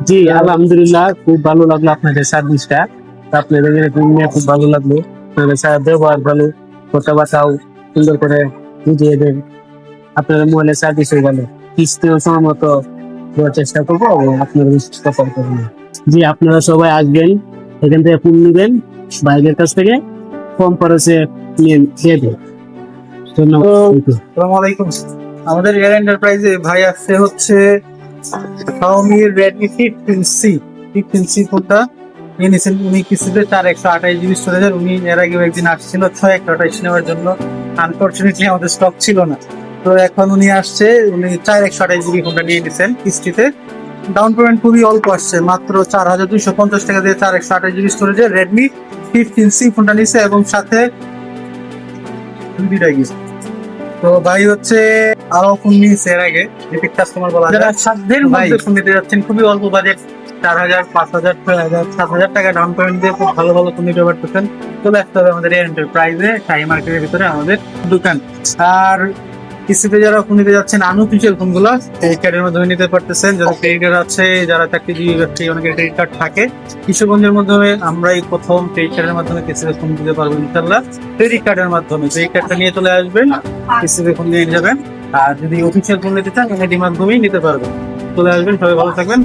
জি আলহামদুলিল্লাহ, খুব ভালো লাগলো আপনাদের সার্ভিসটা। আপনাদের এরকম নিয়ে খুব ভালো লাগলো। আপনাদের ব্যবহার ভালো, কথাবার্তাও সুন্দর করে বুঝিয়ে দেন। আপনাদের মোবাইলের সার্ভিসও ভালো, কিস্তিও সময় মতো দেওয়ার চেষ্টা করবো এবং আপনাদের কথা করবো। জি, আপনারা সবাই আসবেন, এখান থেকে ফোন নেবেন, বাইরের কাছ থেকে কম খরচে নিয়ে দিয়ে দেন। ধন্যবাদ। আসসালামু আলাইকুম। আমাদের এয়ার এন্টারপ্রাইজে ভাই আসছে হচ্ছে Xiaomi Redmi 15C ফোনটা নিয়ে নিয়েছেন উনি কিস্তিতে 4128 GB স্টোরেজের। উনি এর আগেও একদিন আসছিল 6128 নেওয়ার জন্য, আনফরচুনেটলি আমাদের স্টক ছিল না। তো এখন উনি আসছে, উনি 4128 GB ফোনটা নিয়ে নিয়েছেন কিস্তিতে। ডাউন পেমেন্ট খুবই অল্প আসছে, মাত্র 4250 টাকা দিয়ে 4128 GB স্টোরেজের Redmi 15C ফোনটা নিচ্ছে এবং সাথে দুইটা গিফট। তো ভাই হচ্ছে আরো ফোন নিয়েছে এর আগে, রিপিট কাস্টমার বলা যায়। যারা সাধ্যের মধ্যে ফোন নিতে যাচ্ছেন, খুবই অল্প বাজেট, 4000, 5000, 6000, 7000 টাকা ডাউন পেমেন্ট দিয়ে খুব ভালো ভালো ফোন নিতে পারতেছেন, চলে আসতে হবে আমাদের এন্টারপ্রাইজে, শাহী মার্কেটের ভিতরে আমাদের দোকান। আর কিস্তিতে যারা ফোন নিতে যাচ্ছেন আনঅফিসিয়াল ফোনগুলো ক্রেডিট কার্ডের মাধ্যমে নিতে পারতেছেন। যারা ক্রেডিট কার্ড আছে, যারা চাকরিজীবী ব্যক্তি, অনেকের ক্রেডিট কার্ড থাকে, কিশোরগঞ্জের মাধ্যমে আমরা এই প্রথম ক্রেডিট কার্ডের মাধ্যমে কিস্তিতে ফোন দিতে পারবো ইনশাল্লাহ। ক্রেডিট কার্ডের মাধ্যমে ক্রেডিট কার্ডটা নিয়ে চলে আসবেন, কিস্তিতে ফোন নিয়ে যাবেন। আর যদি অফিসিয়াল ফোন নিতে চান এমএডির মাধ্যমেই নিতে পারবেন। চলে আসবেন, সবাই ভালো থাকবেন।